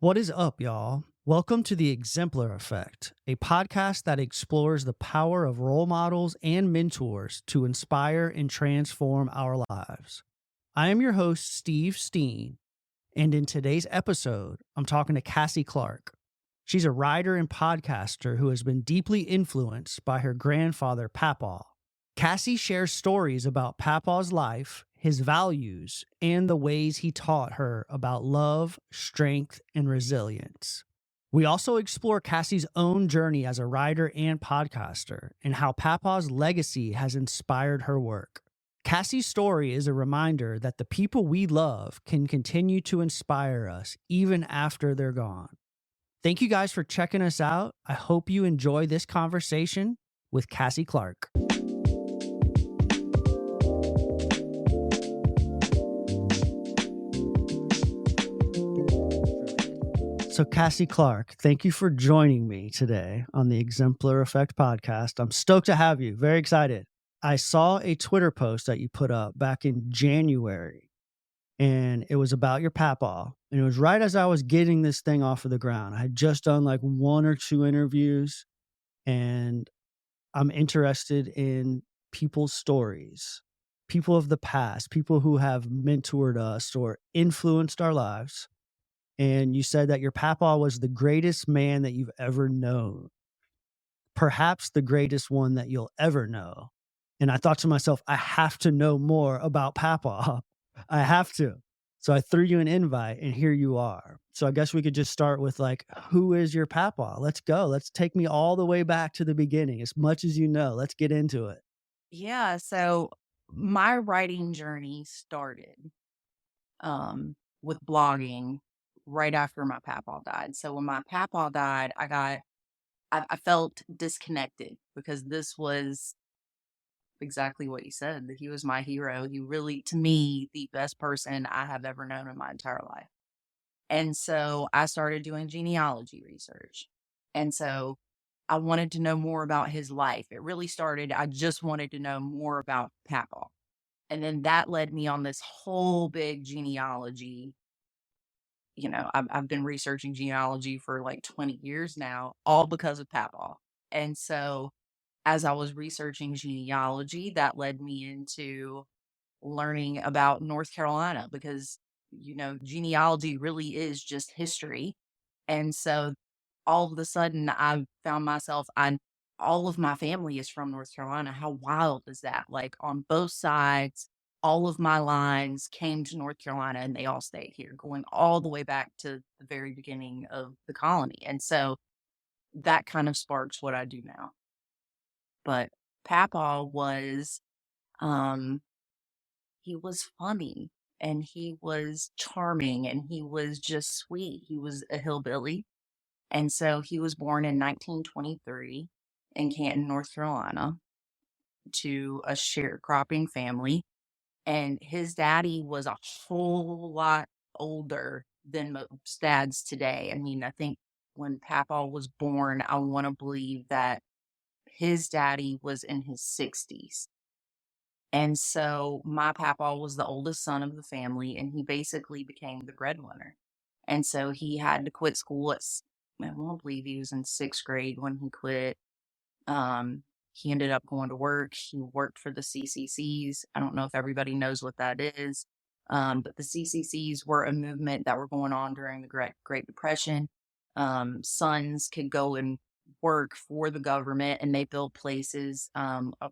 What is up, y'all? Welcome to the Exemplar Effect, a podcast that explores the power of role models and mentors to inspire and transform our lives. I am your host, Steve Steen, and in today's episode, I'm talking to Cassie Clark. She's a writer and podcaster who has been deeply influenced by her grandfather, Papaw. Cassie shares stories about Papaw's life, his values, and the ways he taught her about love, strength, and resilience. We also explore Cassie's own journey as a writer and podcaster and how Papaw's legacy has inspired her work. Cassie's story is a reminder that the people we love can continue to inspire us even after they're gone. Thank you guys for checking us out. I hope you enjoy this conversation with Cassie Clark. So, Cassie Clark, thank you for joining me today on the Exemplar Effect podcast. I'm stoked to have you. Very excited. I saw a Twitter post that you put up back in January, and it was about your Papaw. And it was right as I was getting this thing off of the ground. I had just done like one or two interviews, and I'm interested in people's stories, people of the past, people who have mentored us or influenced our lives. And you said that your Papaw was the greatest man that you've ever known, perhaps the greatest one that you'll ever know. And I thought to myself, I have to know more about Papaw. I have to. So I threw you an invite, and here you are. So I guess we could just start with like, who is your Papaw? Let's go. Let's take me all the way back to the beginning, as much as you know. Let's get into it. Yeah, so my writing journey started with blogging right after my papaw died. So when my papaw died, I felt disconnected because this was exactly what you said, that he was my hero. He really, to me, the best person I have ever known in my entire life. And so I started doing genealogy research. And so I wanted to know more about his life. It really started, I just wanted to know more about Papaw. And then that led me on this whole big genealogy. I've been researching genealogy for like 20 years now, all because of Papaw. And so as I was researching genealogy, that led me into learning about North Carolina because, genealogy really is just history. And so all of a sudden I found myself, all of my family is from North Carolina. How wild is that? Like on both sides, all of my lines came to North Carolina and they all stayed here, going all the way back to the very beginning of the colony. And so that kind of sparks what I do now. But Papaw was, um, he was funny and he was charming and he was just sweet. He was a hillbilly. And so he was born in 1923 in Canton, North Carolina, to a sharecropping family. And his daddy was a whole lot older than most dads today. I mean, I think when Papaw was born, I want to believe that his daddy was in his 60s. And so my Papaw was the oldest son of the family, and he basically became the breadwinner. And so he had to quit school I won't believe he was in sixth grade when he quit. He ended up going to work. He worked for the CCCs. I don't know if everybody knows what that is. But the CCCs were a movement that were going on during the Great Depression. Sons could go and work for the government, and they built places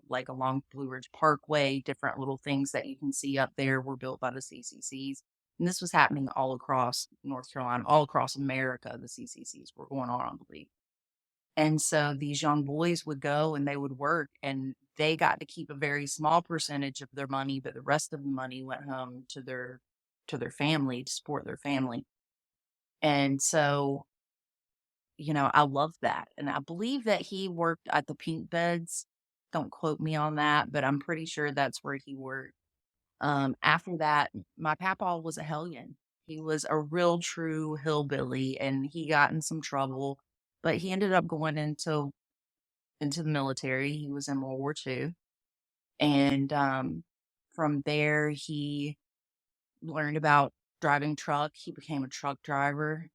like along Blue Ridge Parkway. Different little things that you can see up there were built by the CCCs. And this was happening all across North Carolina, all across America. The CCCs were going on, I believe. And so these young boys would go and they would work, and they got to keep a very small percentage of their money, but the rest of the money went home to their family to support their family. And so, I love that. And I believe that he worked at the Pink Beds. Don't quote me on that, but I'm pretty sure that's where he worked. After that, my papaw was a hellion. He was a real true hillbilly and he got in some trouble, but he ended up going into the military. He was in World War II. And from there, he learned about driving truck. He became a truck driver.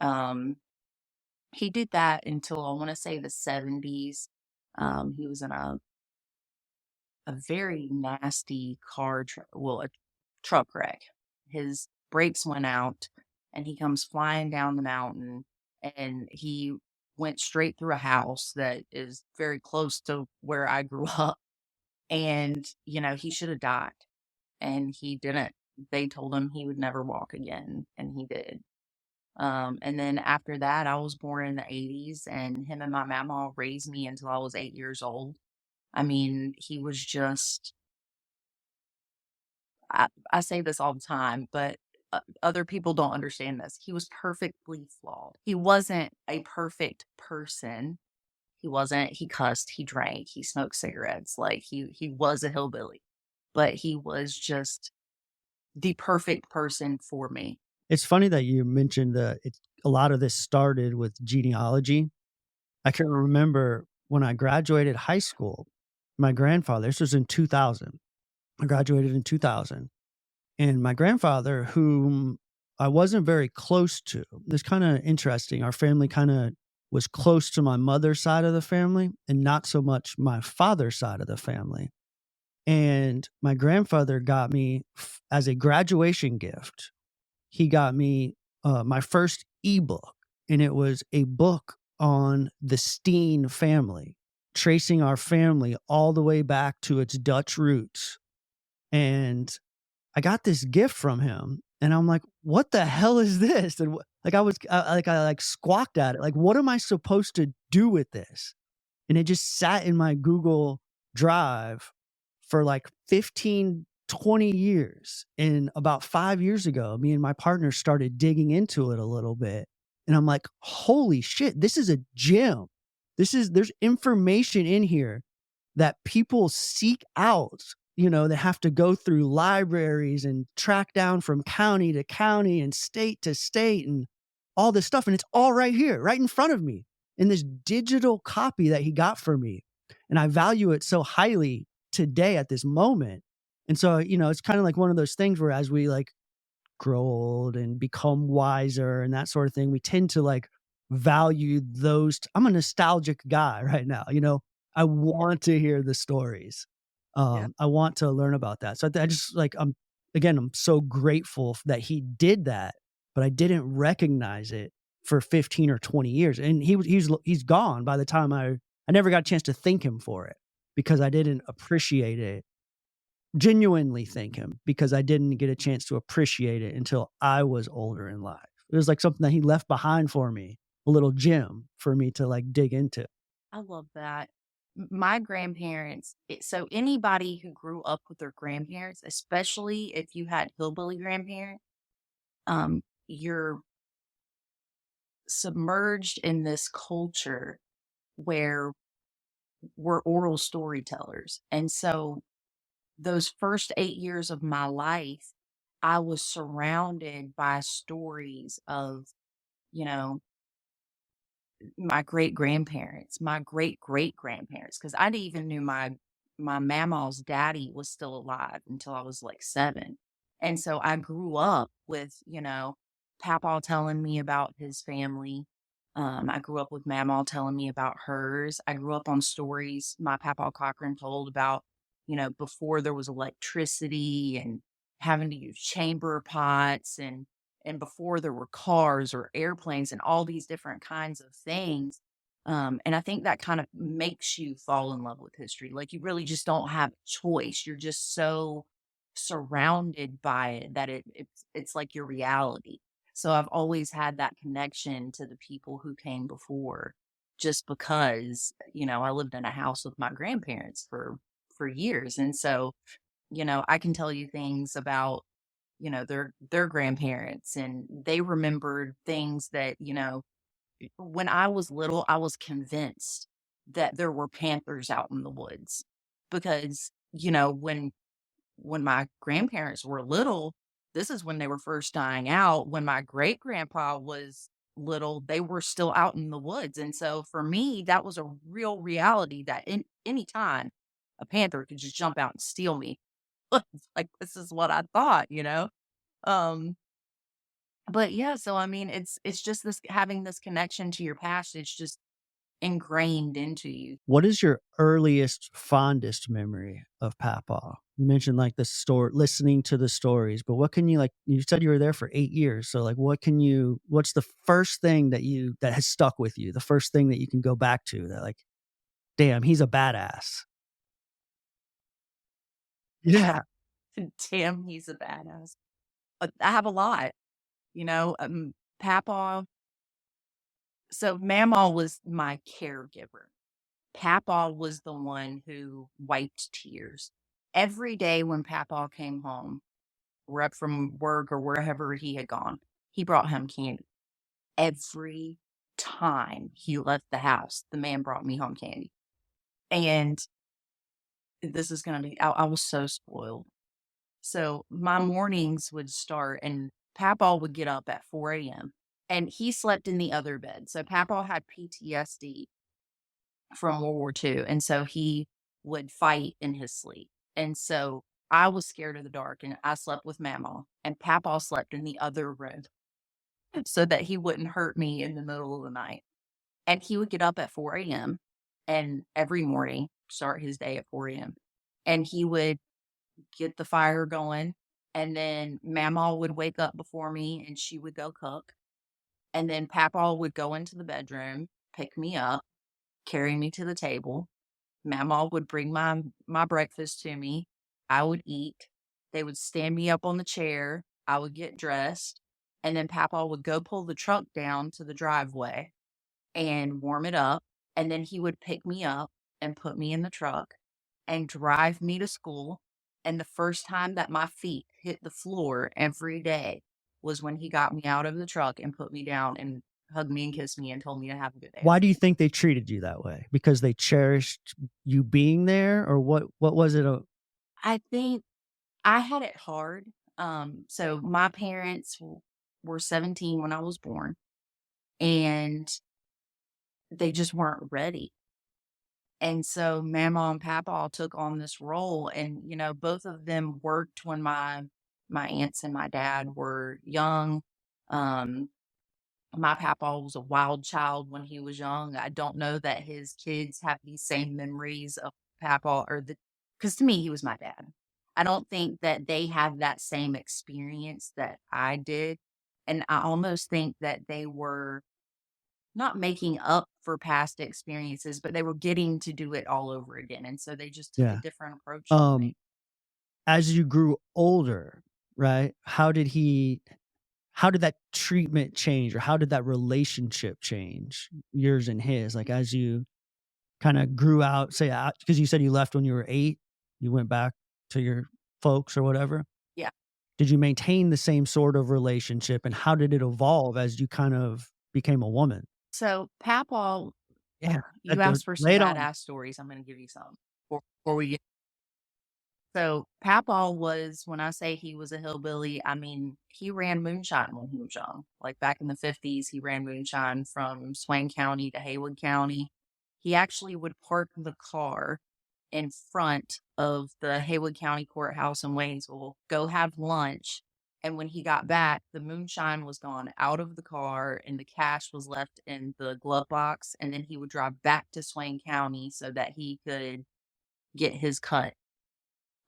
Um, he did that until I want to say the 70s. He was in a very nasty a truck wreck. His brakes went out and he comes flying down the mountain, and he went straight through a house that is very close to where I grew up. And, he should have died, and he didn't. They told him he would never walk again, and he did. And then after that, I was born in the 80s, and him and my mama raised me until I was 8 years old. I mean, he was just, I say this all the time, but other people don't understand this. He was perfectly flawed. He wasn't a perfect person. He wasn't, he cussed, he drank, he smoked cigarettes. Like he was a hillbilly, but he was just the perfect person for me. It's funny that you mentioned a lot of this started with genealogy. I can remember when I graduated high school, my grandfather, this was in 2000. I graduated in 2000. And my grandfather, whom I wasn't very close to, it's kind of interesting. Our family kind of was close to my mother's side of the family and not so much my father's side of the family. And my grandfather got me as a graduation gift, he got me my first ebook, and it was a book on the Steen family, tracing our family all the way back to its Dutch roots. And I got this gift from him, and I'm like, "What the hell is this?" And I squawked at it, like, "What am I supposed to do with this?" And it just sat in my Google Drive for like 15, 20 years. And about 5 years ago, me and my partner started digging into it a little bit. And I'm like, holy shit, this is a gem. There's information in here that people seek out, that have to go through libraries and track down from county to county and state to state and all this stuff. And it's all right here, right in front of me in this digital copy that he got for me. And I value it so highly today at this moment. And so, it's kind of like one of those things where as we like grow old and become wiser and that sort of thing, we tend to like value those. I'm a nostalgic guy right now. I want to hear the stories. Yeah. I want to learn about that. So I just like, I'm so grateful that he did that, but I didn't recognize it for 15 or 20 years. And he's gone by the time I never got a chance to thank him for it because I didn't appreciate it, genuinely thank him because I didn't get a chance to appreciate it until I was older in life. It was like something that he left behind for me, a little gem for me to like dig into. I love that. My grandparents, so anybody who grew up with their grandparents, especially if you had hillbilly grandparents, you're submerged in this culture where we're oral storytellers. And so those first 8 years of my life, I was surrounded by stories of, you know, my great-grandparents, my great-great-grandparents, because I didn't even knew my mamaw's daddy was still alive until I was, like, 7, and so I grew up with, Papaw telling me about his family. I grew up with Mamaw telling me about hers. I grew up on stories my Papaw Cochran told about, before there was electricity and having to use chamber pots and before there were cars or airplanes and all these different kinds of things. And I think that kind of makes you fall in love with history. Like you really just don't have a choice. You're just so surrounded by it that it's like your reality. So I've always had that connection to the people who came before just because, I lived in a house with my grandparents for years. And so, I can tell you things about their grandparents, and they remembered things that, when I was little, I was convinced that there were panthers out in the woods because, when my grandparents were little, this is when they were first dying out. When my great grandpa was little, they were still out in the woods. And so for me, that was a real reality that in any time a panther could just jump out and steal me. Like this is what I thought. Um, But yeah, so I mean, it's just this having this connection to your past. It's just ingrained into you. What is your earliest, fondest memory of Papaw? You mentioned like the story, listening to the stories, but what can you like? You said you were there for 8 years, so like, what's the first thing that has stuck with you? The first thing that you can go back to that like, damn, he's a badass. Yeah, Damn, he's a badass. I have a lot, you know. Papaw. So Mamaw was my caregiver. Papaw was the one who wiped tears every day when Papaw came home, up from work or wherever he had gone. He brought home candy every time he left the house. The man brought me home candy, and this is gonna be. I was so spoiled. So my mornings would start, and Papaw would get up at 4 a.m. and he slept in the other bed. So Papaw had PTSD from World War II, and so he would fight in his sleep. And so I was scared of the dark, and I slept with Mamaw, and Papaw slept in the other room so that he wouldn't hurt me in the middle of the night. And he would get up at 4 a.m. and every morning start his day at 4 a.m. And he would get the fire going. And then Mamaw would wake up before me and she would go cook. And then Papaw would go into the bedroom, pick me up, carry me to the table. Mamaw would bring my breakfast to me. I would eat. They would stand me up on the chair. I would get dressed. And then Papaw would go pull the truck down to the driveway and warm it up, and then he would pick me up and put me in the truck and drive me to school, and the first time that my feet hit the floor every day was when he got me out of the truck and put me down and hugged me and kissed me and told me to have a good day at why do you school. think they treated you that way? Because they cherished you being there, or what was it? I think I had it hard. So my parents were 17 when I was born, and they just weren't ready. And so Mamaw and Papaw took on this role, and, you know, both of them worked when my aunts and my dad were young. Um, my Papaw was a wild child when he was young. I don't know that his kids have these same memories of Papaw, or the, because to me, he was my dad. I don't think that they have that same experience that I did, and I almost think that they were not making up for past experiences, but they were getting to do it all over again, and so they just took a Yeah. different approach than Um, me. as you grew older, right? How did that treatment change, or how did that relationship change, yours and his? Like, as you kinda grew out, say, out, because you said you left when you were 8, you went back to your folks or whatever. Yeah. Did you maintain the same sort of relationship, and how did it evolve as you kind of became a woman? So, Papaw, Yeah, you that asked for some lay it on. badass stories, I'm gonna give you some before we get. So, Papaw was, when I say he was a hillbilly, I mean, he ran moonshine when he was young. Like, back in the '50s, he ran moonshine from Swain County to Haywood County. He actually would park the car in front of the Haywood County Courthouse in Waynesville, go have lunch, and when he got back, the moonshine was gone out of the car and the cash was left in the glove box, and then he would drive back to Swain County so that he could get his cut.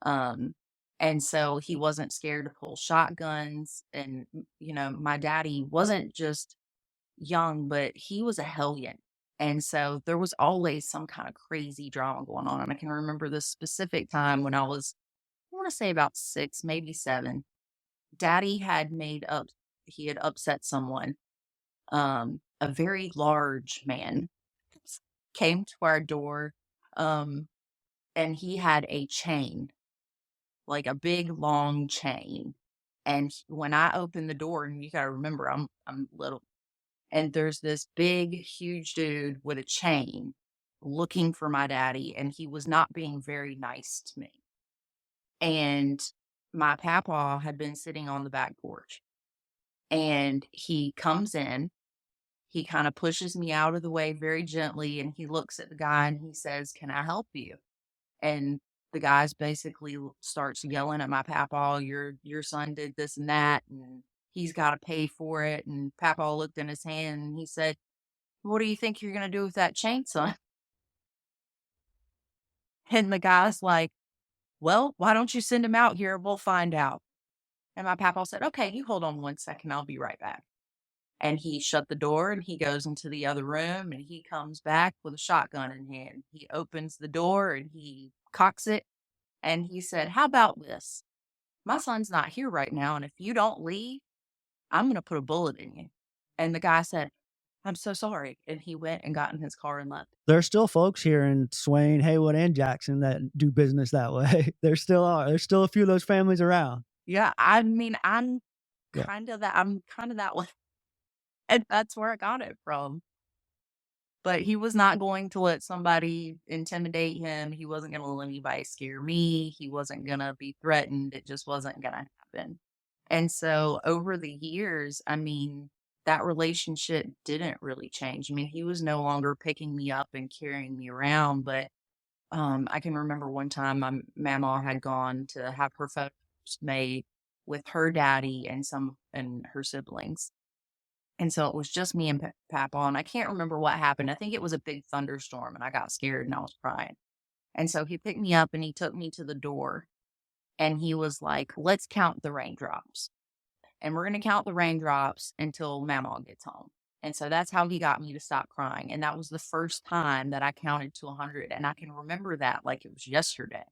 Um, and so he wasn't scared to pull shotguns, and, you know, my daddy wasn't just young, but he was a hellion. And so there was always some kind of crazy drama going on. And I can remember this specific time when I want to say about 6, maybe 7. Daddy had he had upset someone. A very large man came to our door, um, and he had a chain, like a big long chain. And when I opened the door, and you got to remember, I'm little, and there's this big, huge dude with a chain looking for my daddy, and he was not being very nice to me. And my papaw had been sitting on the back porch, and he comes in, he kind of pushes me out of the way very gently, and he looks at the guy and he says, "Can I help you?" And the guy's basically starts yelling at my papaw, your son did this and that, and he's got to pay for it. And Papaw looked in his hand and he said, "What do you think you're going to do with that chainsaw?" And the guy's like, "Well, why don't you send him out here? We'll find out." And my Papaw said, "Okay, you hold on 1 second. I'll be right back." And he shut the door and he goes into the other room and he comes back with a shotgun in hand. He opens the door and he cocks it and he said, "How about this? My son's not here right now. And if you don't leave, I'm going to put a bullet in you." And the guy said, "I'm so sorry." And he went and got in his car and left. There are still folks here in Swain, Haywood, and Jackson that do business that way. There still are. There's still a few of those families around. Yeah. I mean, Yeah. I'm kind of that way. And that's where I got it from. But he was not going to let somebody intimidate him. He wasn't gonna let anybody scare me. He wasn't gonna be threatened. It just wasn't gonna happen. And so over the years, I mean, that relationship didn't really change. I mean, he was no longer picking me up and carrying me around, but I can remember one time my mamaw had gone to have her photos made with her daddy and her siblings. And so it was just me and Papaw, and I can't remember what happened. I think it was a big thunderstorm, and I got scared and I was crying. And so he picked me up and he took me to the door, and he was like, "Let's count the raindrops. And we're going to count the raindrops until Mamaw gets home." And so that's how he got me to stop crying. And that was the first time that I counted to 100. And I can remember that like it was yesterday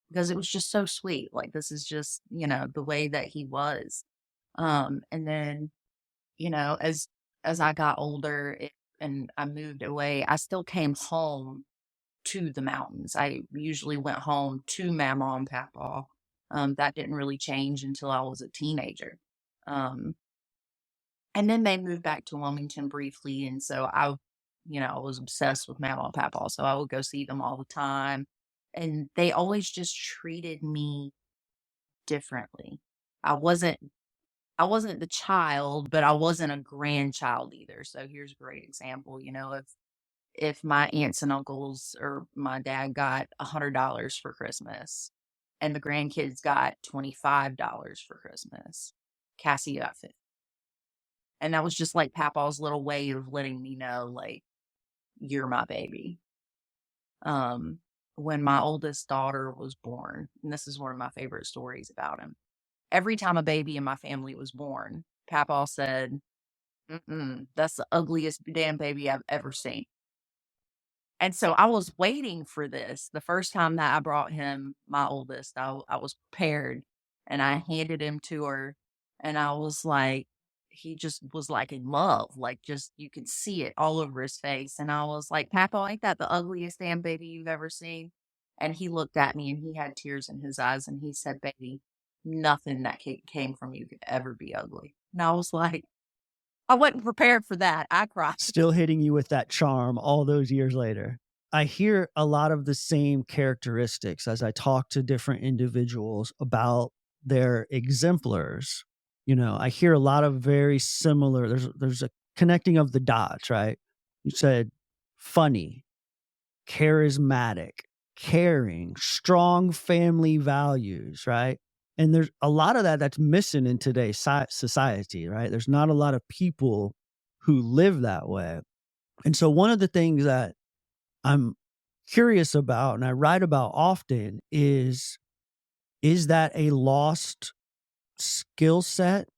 because it was just so sweet. Like, this is just, the way that he was. And then as I got older and I moved away, I still came home to the mountains. I usually went home to Mamaw and Papaw. That didn't really change until I was a teenager. Um, and then they moved back to Wilmington briefly, and so I was obsessed with Mamaw and Papaw, so I would go see them all the time, and they always just treated me differently. I wasn't I wasn't the child, but I wasn't a grandchild either. So here's a great example. If my aunts and uncles or my dad got $100 for Christmas and the grandkids got $25 for Christmas, Cassie got 50. And that was just like Papaw's little way of letting me know, like, you're my baby. When my oldest daughter was born, and this is one of my favorite stories about him. Every time a baby in my family was born, Papaw said, "That's the ugliest damn baby I've ever seen." And so I was waiting for this. The first time that I brought him my oldest, I was prepared and I handed him to her and I was like, he just was like in love, like just you could see it all over his face. And I was like, "Papaw, ain't that the ugliest damn baby you've ever seen?" And he looked at me and he had tears in his eyes and he said, "Baby, nothing that came from you could ever be ugly." And I was like, I wasn't prepared for that. I cried. Still hitting you with that charm all those years later. I hear a lot of the same characteristics as I talk to different individuals about their exemplars. I hear a lot of very similar, there's a connecting of the dots, right? You said funny, charismatic, caring, strong family values, right? And there's a lot of that's missing in today's society, right? There's not a lot of people who live that way. And so one of the things that I'm curious about and I write about often is that a lost skill set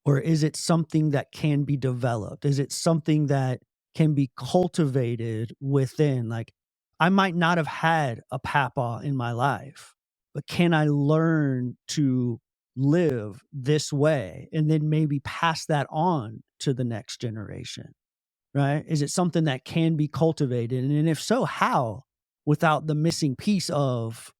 or is it something that can be developed? Is it something that can be cultivated within? Like, I might not have had a Papaw in my life, but can I learn to live this way and then maybe pass that on to the next generation? Right? Is it something that can be cultivated? And if so, how? Without the missing piece of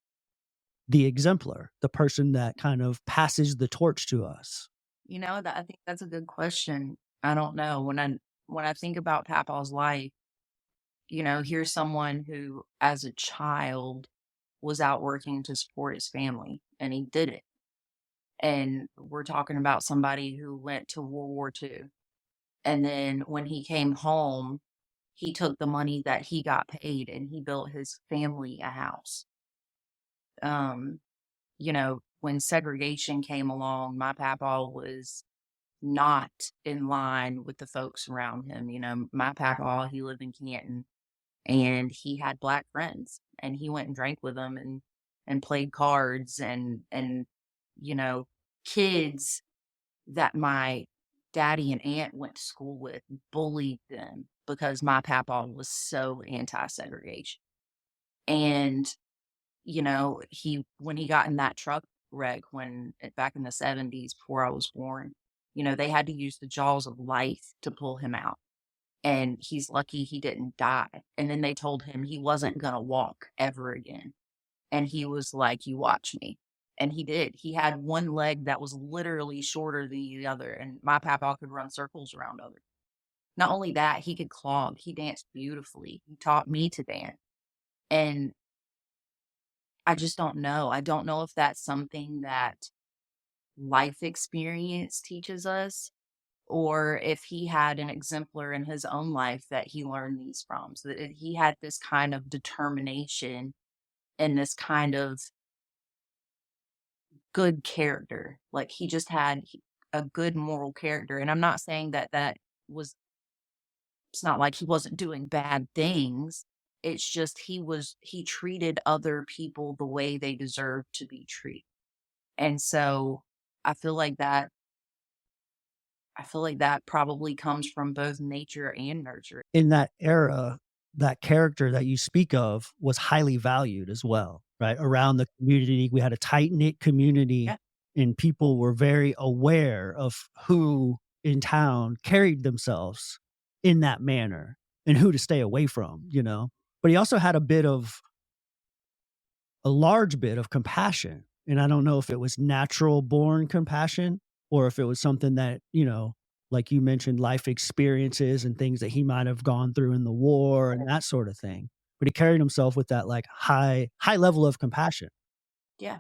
the exemplar, the person that kind of passes the torch to us. That I think that's a good question. I don't know. When I think about Papaw's life, here's someone who as a child was out working to support his family and he did it. And we're talking about somebody who went to World War II. And then when he came home, he took the money that he got paid and he built his family a house. When segregation came along, my Papaw was not in line with the folks around him. My Papaw, he lived in Canton, and he had black friends, and he went and drank with them and played cards, and you know kids that my daddy and aunt went to school with bullied them because my Papaw was so anti-segregation. And he when he got in that truck wreck back in the 70s before I was born, they had to use the jaws of life to pull him out. And he's lucky he didn't die. And then they told him he wasn't going to walk ever again. And he was like, "You watch me." And he did. He had one leg that was literally shorter than the other. And my Papaw could run circles around others. Not only that, he could clog. He danced beautifully. He taught me to dance. And I just don't know. I don't know if that's something that life experience teaches us, or if he had an exemplar in his own life that he learned these from. So that he had this kind of determination and this kind of good character. Like he just had a good moral character. And I'm not saying that was, it's not like he wasn't doing bad things. It's just he treated other people the way they deserved to be treated. And so I feel like that I feel like that probably comes from both nature and nurture. In that era, that character that you speak of was highly valued as well, right? Around the community, we had a tight knit community, Yeah. and people were very aware of who in town carried themselves in that manner and who to stay away from, you know? But he also had a large bit of compassion. And I don't know if it was natural born compassion or if it was something that, like you mentioned, life experiences and things that he might have gone through in the war and that sort of thing. But he carried himself with that like high level of compassion. Yeah.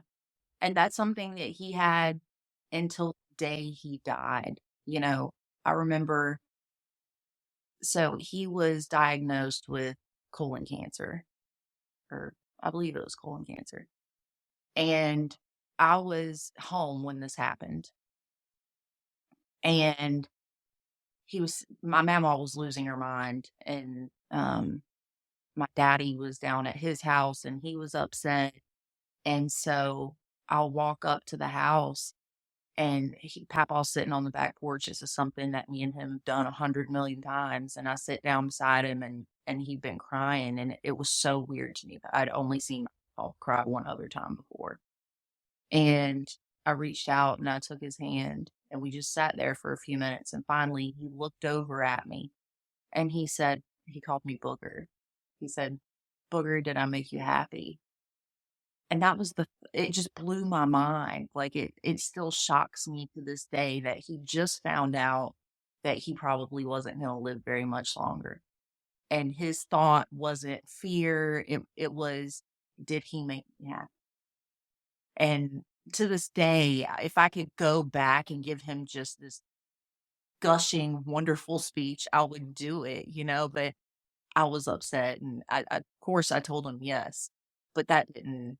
And that's something that he had until the day he died. I remember, so he was diagnosed with colon cancer, or I believe it was colon cancer. And I was home when this happened. And my mama was losing her mind. And my daddy was down at his house and he was upset. And so I'll walk up to the house, and Papaw's sitting on the back porch. This is something that me and him have done 100 million times. And I sit down beside him, and he'd been crying, and it was so weird to me. I'd only seen Papaw cry one other time before. And I reached out and I took his hand, and we just sat there for a few minutes. And finally he looked over at me and he called me Booger. He said, "Booger, did I make you happy?" And it just blew my mind. Like it still shocks me to this day that he just found out that he probably wasn't going to live very much longer. And his thought wasn't fear. It was, did he make me happy? And to this day, if I could go back and give him just this gushing, wonderful speech, I would do it, but I was upset. And of course I told him yes, but that didn't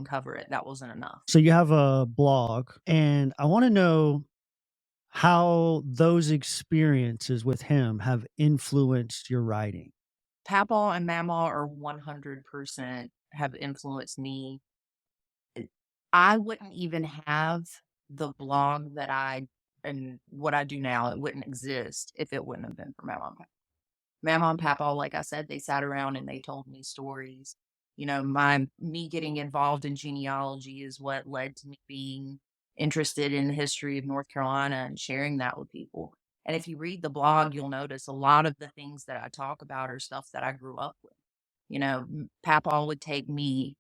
cover it. That wasn't enough. So you have a blog, and I want to know how those experiences with him have influenced your writing. Papaw and Mamaw are 100% have influenced me. I wouldn't even have the blog and what I do now. It wouldn't exist if it wouldn't have been for Mamaw and Papaw. Mamaw and Papaw, like I said, they sat around and they told me stories. Me getting involved in genealogy is what led to me being interested in the history of North Carolina and sharing that with people. And if you read the blog, you'll notice a lot of the things that I talk about are stuff that I grew up with. Papaw would take me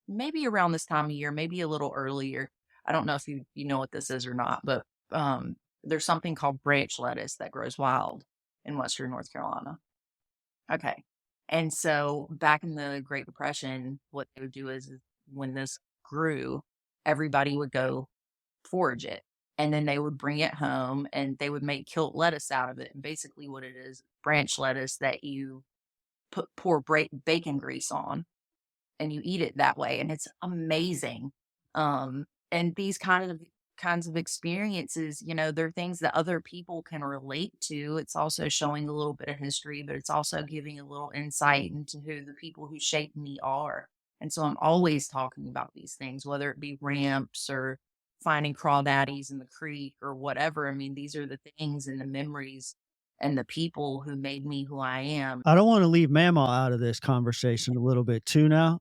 maybe around this time of year, maybe a little earlier. I don't know if you know what this is or not, but there's something called branch lettuce that grows wild in Western North Carolina. Okay. And so back in the Great Depression, what they would do is when this grew, everybody would go forage it. And then they would bring it home and they would make kilt lettuce out of it. And basically what it is, branch lettuce that you pour bacon grease on, and you eat it that way. And it's amazing. And these kind of kinds of experiences, they're things that other people can relate to. It's also showing a little bit of history, but it's also giving a little insight into who the people who shaped me are. And so I'm always talking about these things, whether it be ramps or finding crawdaddies in the creek or whatever. I mean, these are the things and the memories and the people who made me who I am. I don't want to leave Mamaw out of this conversation a little bit too now.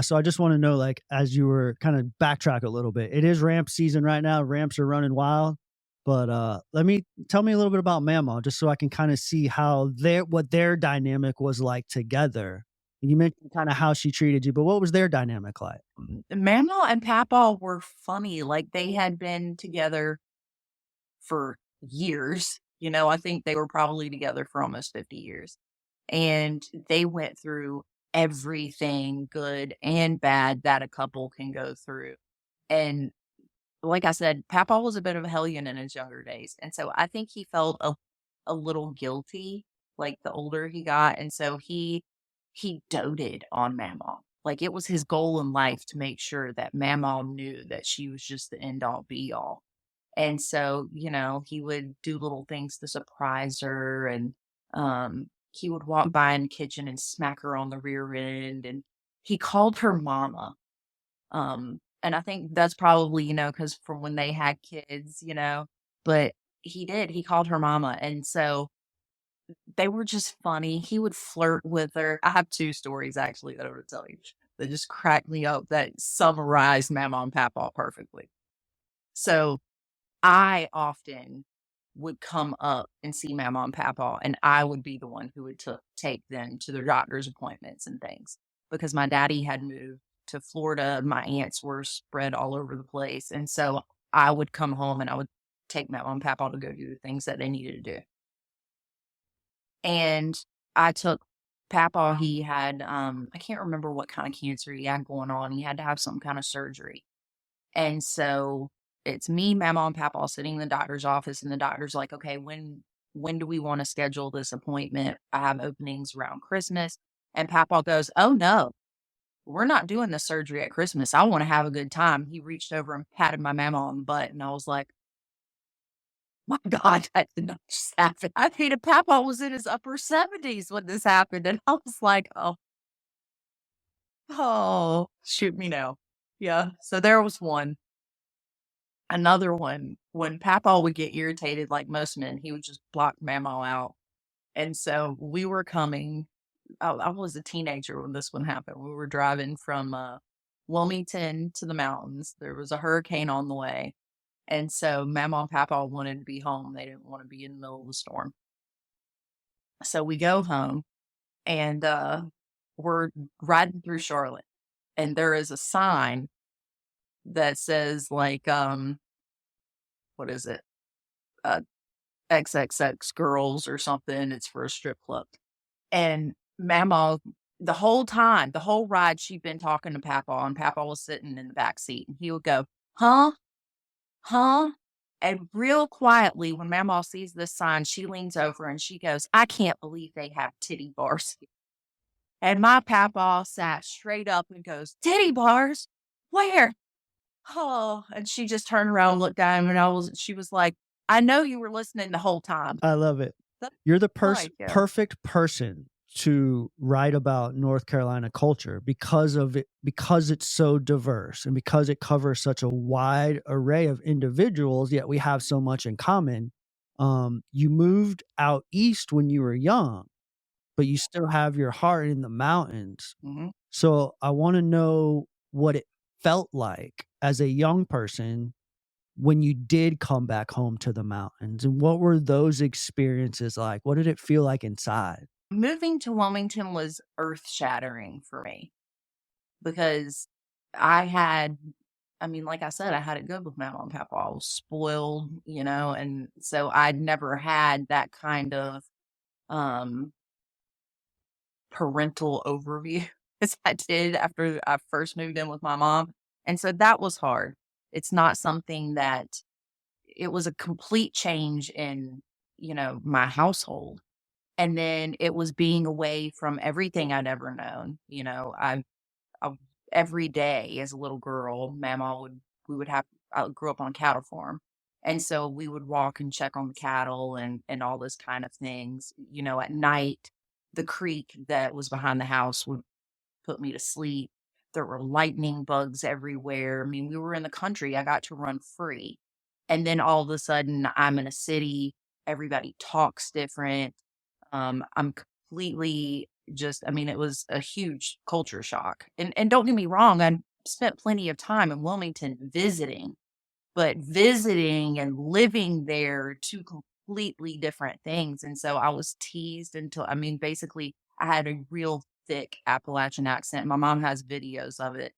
So I just want to know, like, as you were kind of backtrack a little bit, it is ramp season right now. Ramps are running wild. But tell me a little bit about Mamaw, just so I can kind of see how what their dynamic was like together. You mentioned kind of how she treated you, but what was their dynamic like? Mamaw and Papaw were funny. Like they had been together for years. I think they were probably together for almost 50 years. And they went through everything good and bad that a couple can go through. And like I said, Papaw was a bit of a hellion in his younger days. And so I think he felt a little guilty like the older he got. And so he doted on Mamaw. Like it was his goal in life to make sure that Mamaw knew that she was just the end all be all. And so, he would do little things to surprise her and he would walk by in the kitchen and smack her on the rear end and he called her mama. And I think that's probably, because from when they had kids, but he called her mama. And so they were just funny. He would flirt with her. I have two stories actually that I would tell you that just cracked me up that summarized Mama and Papaw perfectly. So I often would come up and see my mom and Papaw, and I would be the one who would take them to their doctor's appointments and things because my daddy had moved to Florida. My aunts were spread all over the place. And so I would come home and I would take my mom and Papaw to go do the things that they needed to do. And I took Papaw, he had, I can't remember what kind of cancer he had going on. He had to have some kind of surgery. And so it's me, my mom, Papaw sitting in the doctor's office, and the doctor's like, okay, when do we want to schedule this appointment? I have openings around Christmas. And Papaw goes, oh no, we're not doing the surgery at Christmas. I want to have a good time. He reached over and patted my mama on the butt, and I was like, my God, that did not just happen. I mean, and Papaw was in his upper 70s when this happened. And I was like, oh, shoot me now. Yeah. So there was one. Another one, when Papaw would get irritated like most men, he would just block Mamaw out. And so we were coming I was a teenager when this one happened. We were driving from, Wilmington to the mountains. There was a hurricane on the way, and so Mamaw and Papaw wanted to be home. They didn't wanna be in the middle of the storm. So we go home, and, we're riding through Charlotte, and there is a sign that says, like, what is it? Uh, XXX girls or something. It's for a strip club. And Mamaw, the whole time, the whole ride, she'd been talking to Papaw, and Papaw was sitting in the back seat, and he would go, "Huh? Huh?" And real quietly, when Mamaw sees this sign, she leans over and she goes, "I can't believe they have titty bars." And my Papaw sat straight up and goes, "Titty bars? Where?" Oh, and she just turned around and looked at him, and she was like, "I know you were listening the whole time." I love it. That's You're the like, yeah. perfect person to write about North Carolina culture because of it, because it's so diverse and because it covers such a wide array of individuals, yet we have so much in common. You moved out east when you were young, but you still have your heart in the mountains. Mhm. So I want to know what it felt like as a young person when you did come back home to the mountains, and what were those experiences like? What did it feel like inside? Moving to Wilmington was earth-shattering for me because I had I mean, like I said, I had it good with my mom and papa. I was spoiled, and so I'd never had that kind of, um, parental overview as I did after I first moved in with my mom, and so that was hard. It's not something that it was a complete change in, my household. And then it was being away from everything I'd ever known. I every day as a little girl, Mama would we would have I grew up on a cattle farm. And so we would walk and check on the cattle and all this kind of things. You know, at night, the creek that was behind the house would put me to sleep. There were lightning bugs everywhere. I mean, we were in the country. I got to run free. And then all of a sudden, I'm in a city. Everybody talks different. I'm completely just, I mean, it was a huge culture shock. And don't get me wrong, I spent plenty of time in Wilmington visiting, but visiting and living there, two completely different things. And so I was teased until, I mean, basically, I had a real thick Appalachian accent. My mom has videos of it,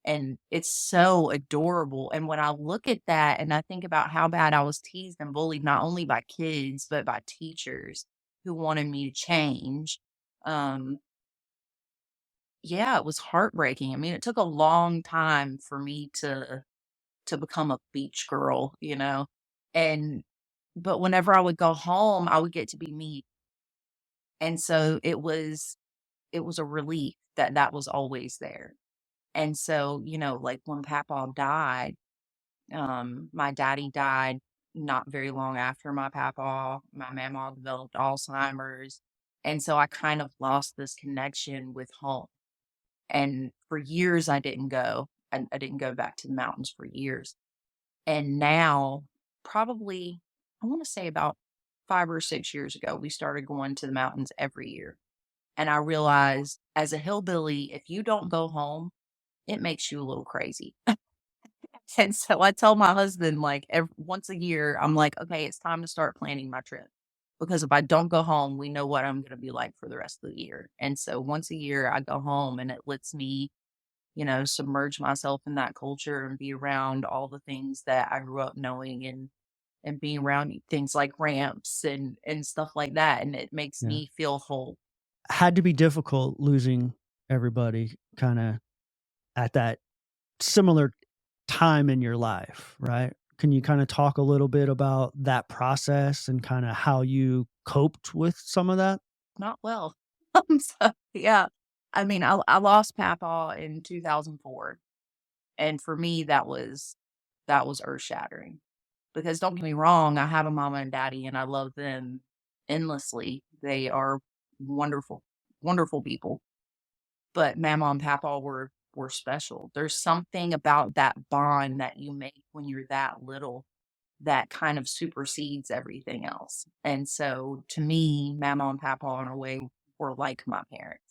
and it's so adorable. And when I look at that and I think about how bad I was teased and bullied, not only by kids, but by teachers who wanted me to change, um, yeah, it was heartbreaking. I mean, it took a long time for me to become a beach girl, you know? And but whenever I would go home, I would get to be me. And so it was a relief that that was always there. And so, you know, like when Papaw died, my daddy died not very long after my Papaw. My Mamaw developed Alzheimer's. And so I kind of lost this connection with home. And for years I didn't go. I didn't go back to the mountains for years. And now, probably, I want to say about 5 or 6 years ago, we started going to the mountains every year. And I realized as a hillbilly, if you don't go home, it makes you a little crazy. And so I tell my husband, like, once a year, I'm like, okay, it's time to start planning my trip. Because if I don't go home, we know what I'm going to be like for the rest of the year. And so once a year, I go home and it lets me, you know, submerge myself in that culture and be around all the things that I grew up knowing and being around things like ramps and stuff like that. And it makes Yeah. me feel whole. Had to be difficult losing everybody kind of at that similar time in your life, right? Can you kind of talk a little bit about that process and kind of how you coped with some of that? Not well. So yeah. I mean, I lost Papaw in 2004. And for me, that was earth shattering. Because don't get me wrong, I have a mama and daddy and I love them endlessly. They are wonderful, wonderful people. But Mama and Papa were special. There's something about that bond that you make when you're that little that kind of supersedes everything else. And so to me, Mama and Papa in a way were like my parents.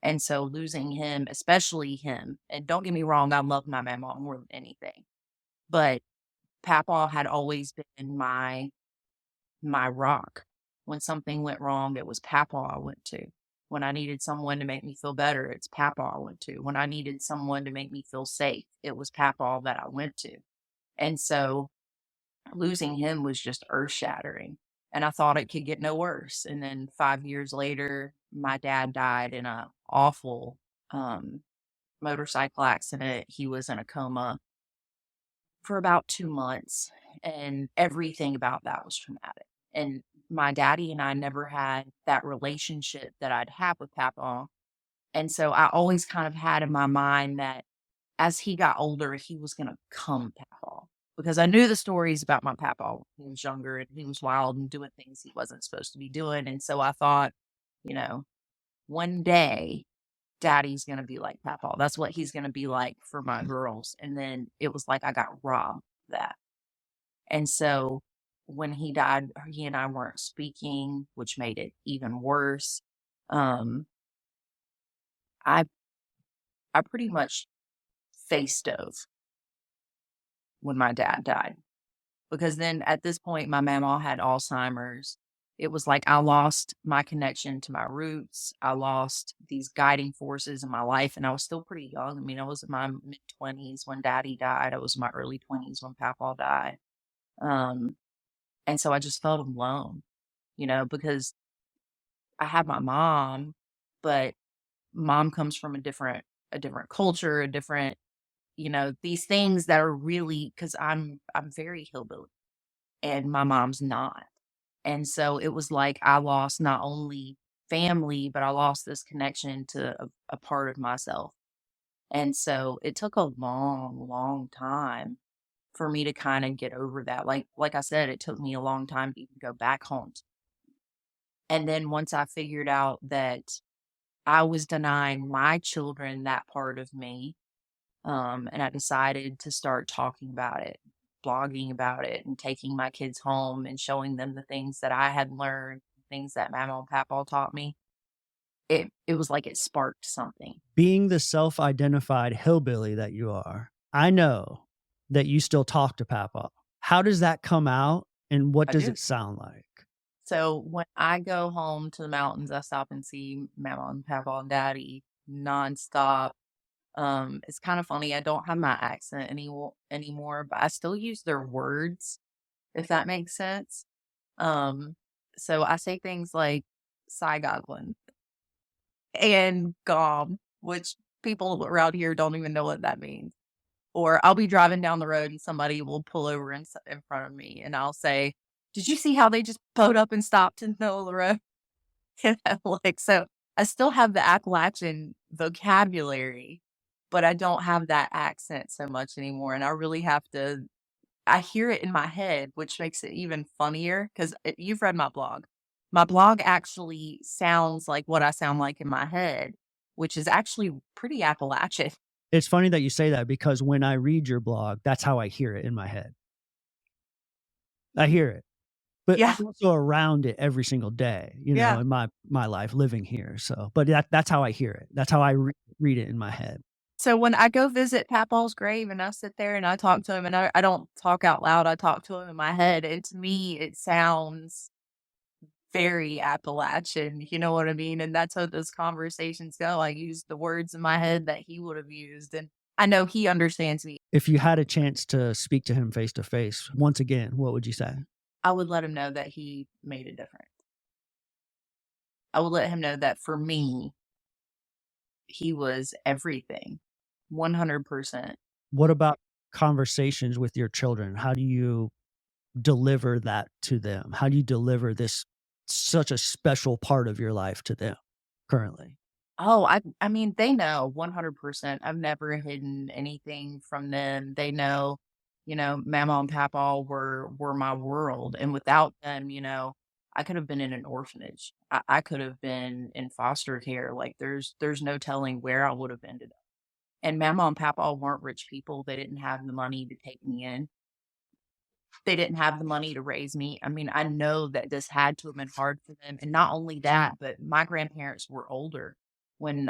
And so losing him, especially him, and don't get me wrong, I love my mama more than anything. But Papa had always been my rock. When something went wrong, it was Papa I went to. When I needed someone to make me feel better, it's Papa I went to. When I needed someone to make me feel safe, it was Papa that I went to. And so losing him was just earth shattering. And I thought it could get no worse. And then 5 years later, my dad died in a awful um, motorcycle accident. He was in a coma for about 2 months, and everything about that was traumatic. And my daddy and I never had that relationship that I'd have with Papa. And so I always kind of had in my mind that as he got older, he was going to become Papa. Because I knew the stories about my Papa when he was younger and he was wild and doing things he wasn't supposed to be doing. And so I thought, you know, one day daddy's going to be like Papa. That's what he's going to be like for my girls. And then it was like I got robbed of that. And so when he died, he and I weren't speaking, which made it even worse. Um, I I pretty much face dove when my dad died because then at this point my mama had Alzheimer's. It was like I lost my connection to my roots. I lost these guiding forces in my life, and I was still pretty young. I mean, I was in my mid 20s when daddy died. I was in my early 20s when Papa died. Um, and so I just felt alone, you know, because I had my mom, but mom comes from a different culture, a different, you know, these things that are really because I'm very hillbilly and my mom's not. And so it was like I lost not only family, but I lost this connection to a part of myself. And so it took a long, long time for me to kind of get over that. Like I said, it took me a long time to even go back home. And then once I figured out that I was denying my children that part of me, and I decided to start talking about it, blogging about it, and taking my kids home and showing them the things that I had learned, things that Mamaw and Papaw taught me. It was like it sparked something. Being the self-identified hillbilly that you are, I know that you still talk to Papaw. How does that come out, and what I does do. it sound like? So when I go home to the mountains, I stop and see Mamaw and Papaw and Daddy nonstop. It's kind of funny. I don't have my accent anymore, but I still use their words, if that makes sense. Um, so I say things like "Cy Godwin" and "Gom," which people around here don't even know what that means. Or I'll be driving down the road and somebody will pull over in front of me, and I'll say, "Did you see how they just pulled up and stopped in the middle of the road?" You know, like, so I still have the Appalachian vocabulary, but I don't have that accent so much anymore, and I really have to I hear it in my head, which makes it even funnier 'cause you've read my blog. My blog actually sounds like what I sound like in my head, which is actually pretty Appalachian. It's funny that you say that because when I read your blog, that's how I hear it in my head. I hear it, but Yeah, I'm also around it every single day, yeah. in my life living here, so but that's how I hear it. That's how I read it in my head. So when I go visit Papaw's grave and I sit there and I talk to him and I don't talk out loud, I talk to him in my head, and to me, it sounds very Appalachian, you know what I mean? And that's how those conversations go. I use the words in my head that he would have used, and I know he understands me. If you had a chance to speak to him face to face once again, what would you say? I would let him know that he made a difference. I would let him know that for me, he was everything, 100%. What about conversations with your children? How do you deliver that to them? How do you deliver this such a special part of your life to them currently? Oh, I mean, they know 100%. I've never hidden anything from them. They know, Mamaw and Papaw were my world, and without them, I could have been in an orphanage. I could have been in foster care. Like there's no telling where I would have ended up. And Mamaw and Papaw weren't rich people. They didn't have the money to take me in. They didn't have the money to raise me. I mean, I know that this had to have been hard for them. And not only that, but my grandparents were older when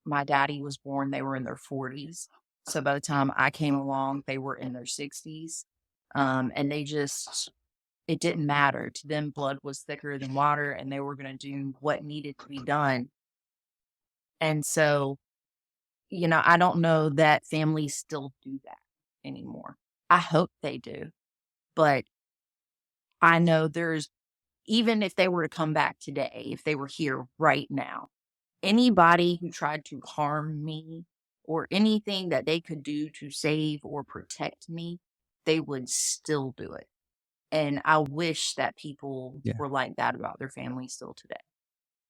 my daddy was born. They were in their 40s. So by the time I came along, they were in their 60s. And it didn't matter. To them, blood was thicker than water, and they were going to do what needed to be done. And so, I don't know that families still do that anymore. I hope they do. But I know even if they were to come back today, if they were here right now, anybody who tried to harm me or anything that they could do to save or protect me, they would still do it. And I wish that people Yeah. were like that about their family still today.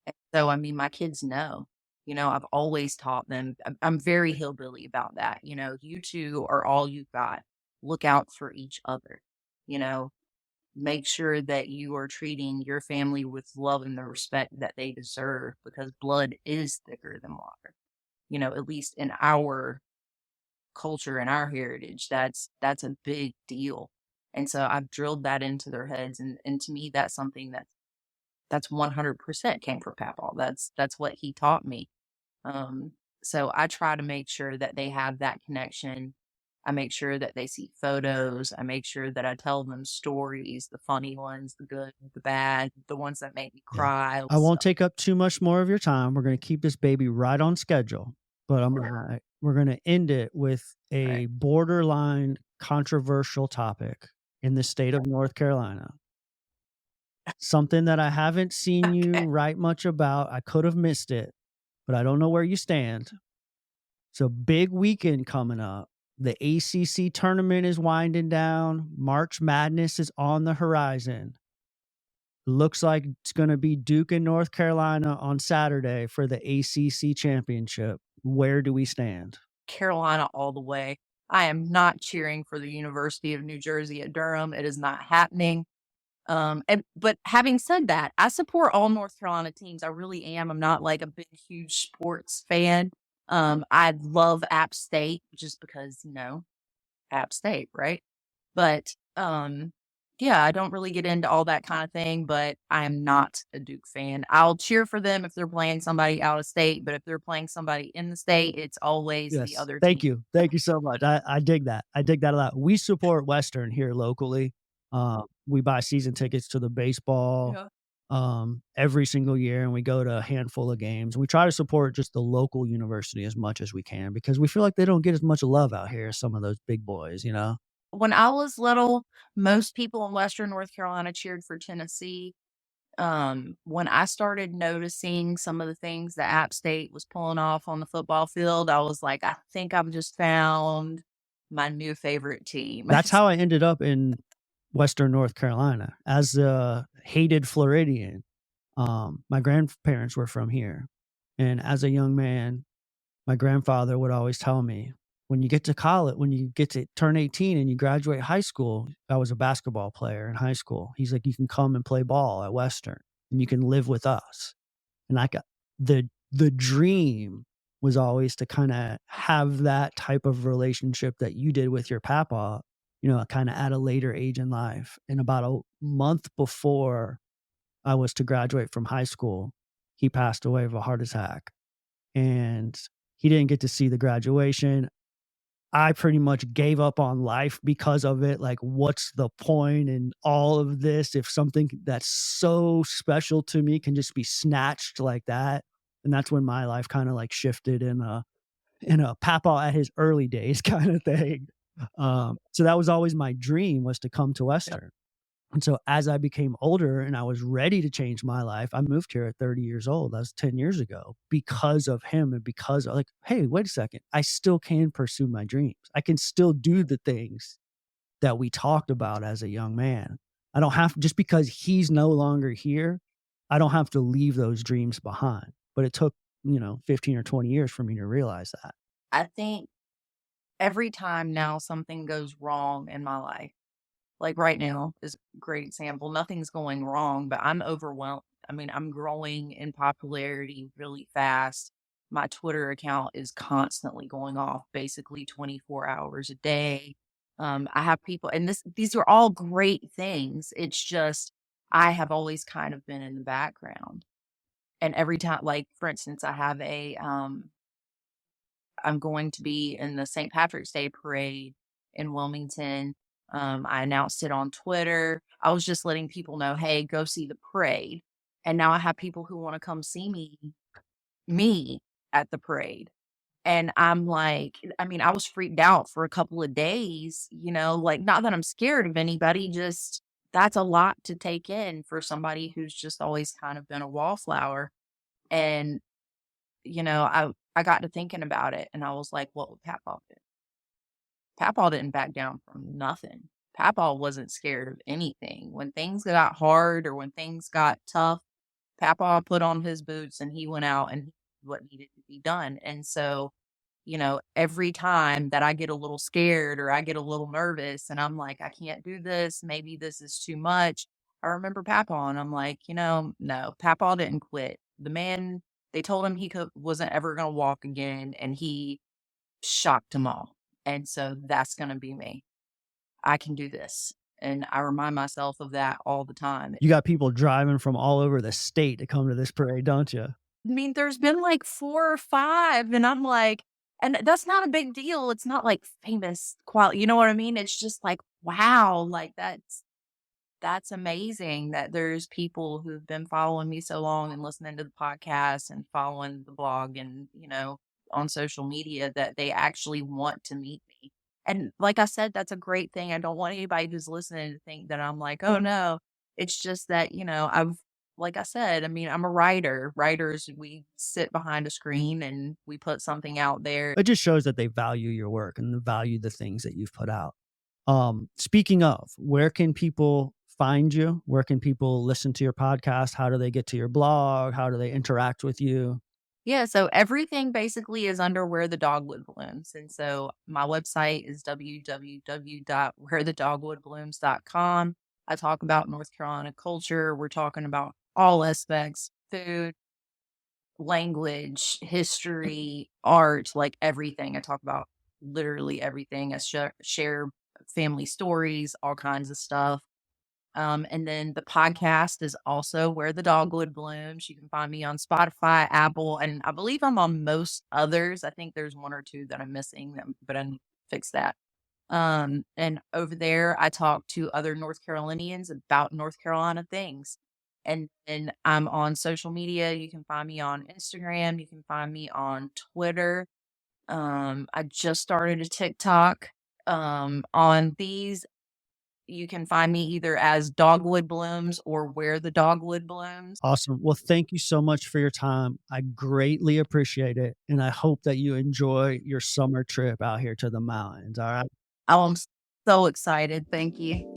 And so, I mean, my kids know, I've always taught them. I'm very hillbilly about that. You two are all you've got. Look out for each other. You know, make sure that you are treating your family with love and the respect that they deserve because blood is thicker than water. At least in our culture and our heritage, that's a big deal. And so I've drilled that into their heads, and to me that's something that's 100% came from Papaw. That's what he taught me. So I try to make sure that they have that connection. I make sure that they see photos. I make sure that I tell them stories, the funny ones, the good, the bad, the ones that make me Yeah. cry. I won't take up too much more of your time. We're going to keep this baby right on schedule, but we're going to end it with a Right. borderline controversial topic in the state of North Carolina. Something that I haven't seen you Okay. write much about. I could have missed it, but I don't know where you stand. So big weekend coming up. The ACC tournament is winding down. March Madness is on the horizon. Looks like it's going to be Duke and North Carolina on Saturday for the ACC championship. Where do we stand? Carolina all the way. I am not cheering for the University of New Jersey at Durham. It is not happening. But having said that, I support all North Carolina teams. I really am. I'm not like a big, huge sports fan. I love App State just because, App State, right? But yeah, I don't really get into all that kind of thing, but I am not a Duke fan. I'll cheer for them if they're playing somebody out of state, but if they're playing somebody in the state, it's always the Yes. other Thank team. you. Thank you so much. I dig that. I dig that a lot. We support Western here locally. We buy season tickets to the baseball Yeah. every single year, and we go to a handful of games. We try to support just the local university as much as we can because we feel like they don't get as much love out here as some of those big boys, you know? When I was little, most people in Western North Carolina cheered for Tennessee. When I started noticing some of the things that App State was pulling off on the football field, I was like, I think I've just found my new favorite team. That's how I ended up in Western North Carolina as a hated Floridian. My grandparents were from here. And as a young man, my grandfather would always tell me, when you get to college, when you get to turn 18 and you graduate high school, I was a basketball player in high school. He's like, you can come and play ball at Western and you can live with us. And I got the dream was always to kind of have that type of relationship that you did with your papa, kind of at a later age in life. And about a month before I was to graduate from high school, he passed away of a heart attack. And he didn't get to see the graduation. I pretty much gave up on life because of it. Like, what's the point in all of this if something that's so special to me can just be snatched like that? And that's when my life kind of like shifted in a Papaw at his early days kind of thing. So that was always my dream, was to come to Western. And so as I became older and I was ready to change my life, I moved here at 30 years old. That was 10 years ago because of him and because of, like, hey, wait a second. I still can pursue my dreams. I can still do the things that we talked about as a young man. I don't have, just because he's no longer here, I don't have to leave those dreams behind. But it took, 15 or 20 years for me to realize that. I think every time now something goes wrong in my life, like right now is a great example. Nothing's going wrong, but I'm overwhelmed. I mean, I'm growing in popularity really fast. My Twitter account is constantly going off basically 24 hours a day. I have people, and these are all great things. It's just I have always kind of been in the background. And every time, like for instance, I'm going to be in the St. Patrick's Day parade in Wilmington. I announced it on Twitter. I was just letting people know, hey, go see the parade. And now I have people who want to come see me at the parade. And I'm like, I mean, I was freaked out for a couple of days, like not that I'm scared of anybody, just that's a lot to take in for somebody who's just always kind of been a wallflower. And, I got to thinking about it and I was like, what would Papaw do? Papaw didn't back down from nothing. Papaw wasn't scared of anything. When things got hard or when things got tough, Papaw put on his boots and he went out and he did what needed to be done. And so, every time that I get a little scared or I get a little nervous and I'm like, I can't do this, maybe this is too much, I remember Papaw and I'm like, no, Papaw didn't quit. The man, they told him wasn't ever going to walk again and he shocked them all. And so that's going to be me. I can do this. And I remind myself of that all the time. You got people driving from all over the state to come to this parade, don't you? I mean, there's been like 4 or 5, and I'm like, and that's not a big deal. It's not like famous quality. You know what I mean? It's just like, wow, like that's amazing that there's people who've been following me so long and listening to the podcast and following the blog and, on social media that they actually want to meet me. And like I said, that's a great thing. I don't want anybody who's listening to think that I'm like, oh no. It's just that, like I said, I mean, I'm a writer. Writers, we sit behind a screen and we put something out there. It just shows that they value your work and value the things that you've put out. Speaking of, where can people find you? Where can people listen to your podcast? How do they get to your blog? How do they interact with you? Yeah, so everything basically is under Where the Dogwood Blooms. And so my website is www.wherethedogwoodblooms.com. I talk about North Carolina culture. We're talking about all aspects: food, language, history, art, like everything. I talk about literally everything. I share family stories, all kinds of stuff. And then the podcast is also Where the Dogwood Blooms. You can find me on Spotify, Apple, and I believe I'm on most others. I think there's one or two that I'm missing, but I need to fix that. And over there, I talk to other North Carolinians about North Carolina things. And I'm on social media. You can find me on Instagram. You can find me on Twitter. I just started a TikTok. On these, you can find me either as Dogwood Blooms or Where the Dogwood Blooms. Awesome. Well, thank you so much for your time. I greatly appreciate it. And I hope that you enjoy your summer trip out here to the mountains. All right. Oh, I'm so excited. Thank you.